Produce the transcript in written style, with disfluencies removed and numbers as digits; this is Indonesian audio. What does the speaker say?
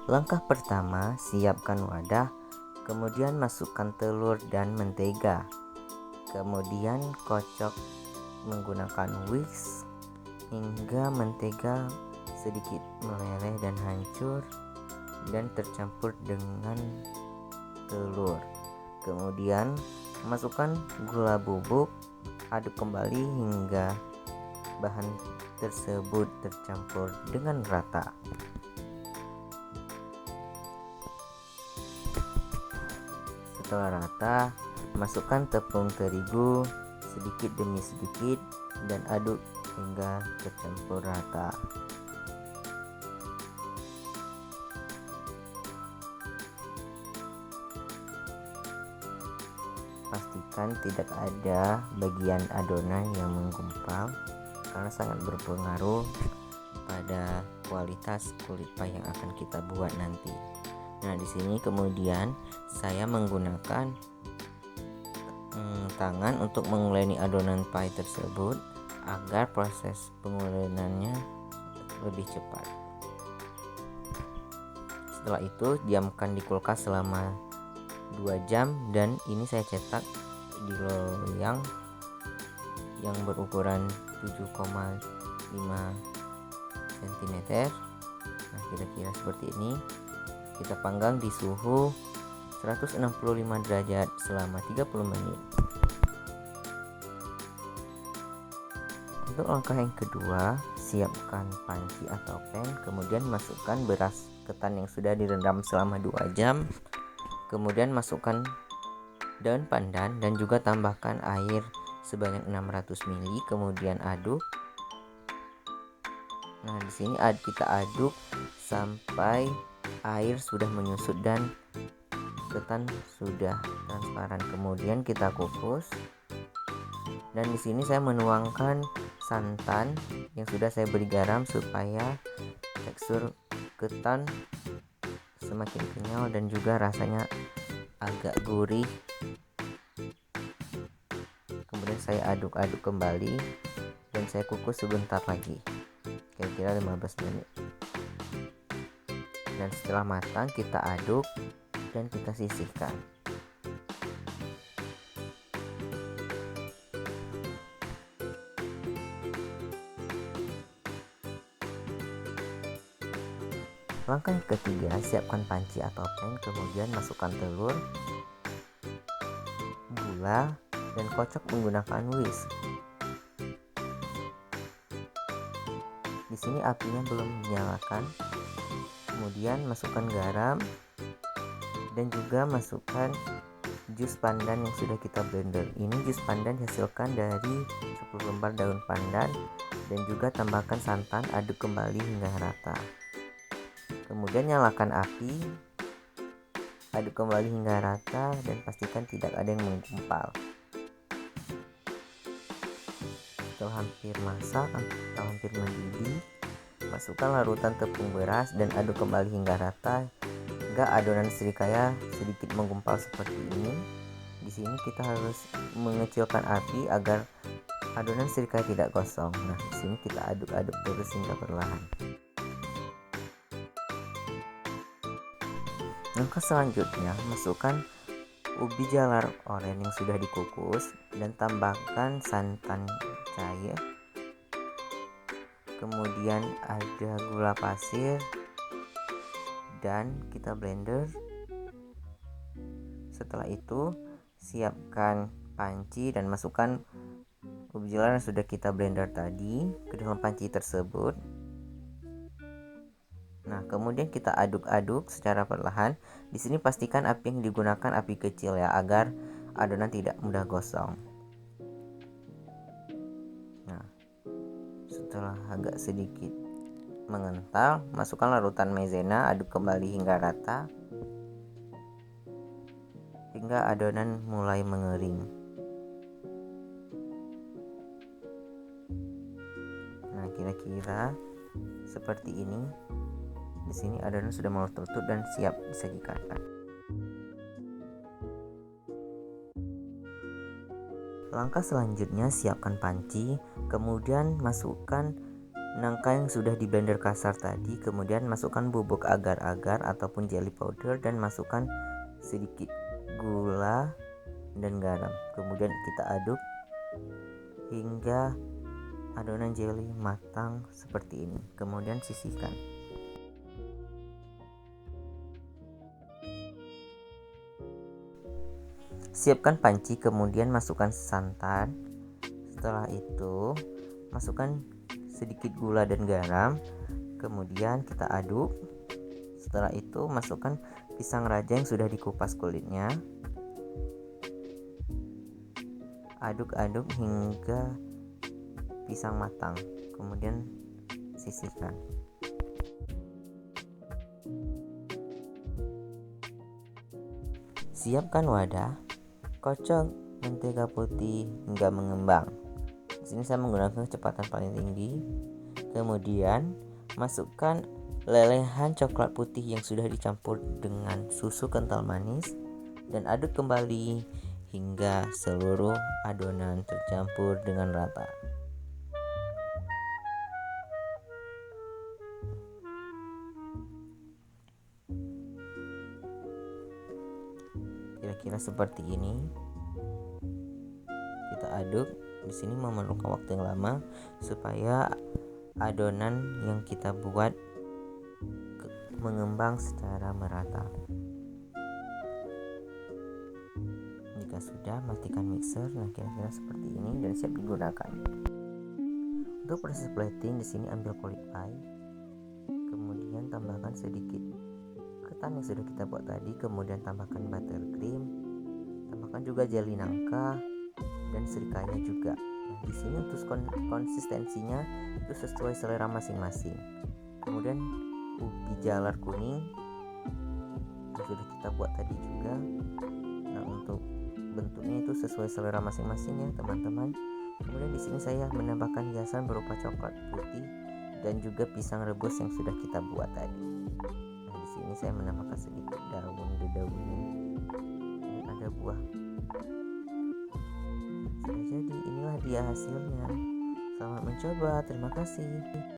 Langkah pertama, siapkan wadah, kemudian masukkan telur dan mentega. Kemudian kocok menggunakan whisk hingga mentega sedikit meleleh dan hancur dan tercampur dengan telur. Kemudian masukkan gula bubuk, aduk kembali hingga bahan tersebut tercampur dengan rata. Setelah rata, masukkan tepung terigu sedikit demi sedikit dan aduk hingga tercampur rata. Pastikan tidak ada bagian adonan yang menggumpal karena sangat berpengaruh pada kualitas kulit pie yang akan kita buat nanti. Nah, di sini kemudian saya menggunakan tangan untuk menguleni adonan pie tersebut agar proses pengulenannya lebih cepat. Setelah itu diamkan di kulkas selama 2 jam dan ini saya cetak di loyang yang berukuran 7,5 cm. Nah, kira-kira seperti ini. Kita panggang di suhu 165 derajat selama 30 menit. Untuk langkah yang kedua, siapkan panci atau pan, kemudian masukkan beras ketan yang sudah direndam selama 2 jam. Kemudian masukkan daun pandan dan juga tambahkan air sebanyak 600 ml, kemudian aduk. Nah, di sini kita aduk sampai air sudah menyusut dan ketan sudah transparan. Kemudian kita kukus. Dan di sini saya menuangkan santan yang sudah saya beri garam supaya tekstur ketan semakin kenyal dan juga rasanya agak gurih. Kemudian saya aduk-aduk kembali dan saya kukus sebentar lagi, kira-kira 15 menit. Dan setelah matang kita aduk dan kita sisihkan. Langkah yang ketiga, siapkan panci atau pan, kemudian masukkan telur, gula, dan kocok menggunakan whisk. Di sini apinya belum dinyalakan. Kemudian masukkan garam dan juga masukkan jus pandan yang sudah kita blender. Ini jus pandan dihasilkan dari 10 lembar daun pandan dan juga tambahkan santan, aduk kembali hingga rata. Kemudian nyalakan api, aduk kembali hingga rata dan pastikan tidak ada yang menggumpal. Setelah hampir masak atau hampir mendidih, masukkan larutan tepung beras dan aduk kembali hingga rata hingga adonan srikaya sedikit menggumpal seperti ini. Di sini kita harus mengecilkan api agar adonan srikaya tidak gosong. Nah, di sini kita aduk-aduk terus hingga perlahan. Langkah selanjutnya, masukkan ubi jalar oren yang sudah dikukus dan tambahkan santan cair. Kemudian ada gula pasir dan kita blender. Setelah itu siapkan panci dan masukkan ubi jalar yang sudah kita blender tadi ke dalam panci tersebut. Nah, kemudian kita aduk-aduk secara perlahan. Di sini pastikan api yang digunakan api kecil ya, agar adonan tidak mudah gosong. Nah, setelah agak sedikit mengental, masukkan larutan maizena, aduk kembali hingga rata hingga adonan mulai mengering. Nah, kira-kira seperti ini. Di sini adonan sudah mau tertutup dan siap disajikan. Langkah selanjutnya, siapkan panci, kemudian masukkan nangka yang sudah di blender kasar tadi, kemudian masukkan bubuk agar-agar ataupun jelly powder dan masukkan sedikit gula dan garam. Kemudian kita aduk hingga adonan jelly matang seperti ini. Kemudian sisihkan. Siapkan panci, kemudian masukkan santan. Setelah itu masukkan sedikit gula dan garam. Kemudian kita aduk. Setelah itu masukkan pisang raja yang sudah dikupas kulitnya. Aduk-aduk hingga pisang matang. Kemudian sisihkan. Siapkan wadah. Kocok mentega putih hingga mengembang. Di sini saya menggunakan kecepatan paling tinggi. Kemudian masukkan lelehan coklat putih yang sudah dicampur dengan susu kental manis dan aduk kembali hingga seluruh adonan tercampur dengan rata. Kira-kira seperti ini. Kita aduk. Di sini memerlukan waktu yang lama supaya adonan yang kita buat mengembang secara merata. Jika sudah, matikan mixer. Nah, kira-kira seperti ini dan siap digunakan. Untuk proses plating, di sini ambil kulit pie. Kemudian tambahkan sedikit ketan yang sudah kita buat tadi, kemudian tambahkan buttercream, tambahkan juga jelly nangka dan serikaya juga. Nah, di sini untuk konsistensinya itu sesuai selera masing-masing. Kemudian ubi jalar kuning yang sudah kita buat tadi juga. Nah, untuk bentuknya itu sesuai selera masing-masing ya, teman-teman. Kemudian di sini saya menambahkan hiasan berupa coklat putih dan juga pisang rebus yang sudah kita buat tadi. Di sini saya menambahkan sedikit daun dedaunan dan ada buah. Sudah jadi, inilah dia hasilnya. Selamat mencoba, terima kasih.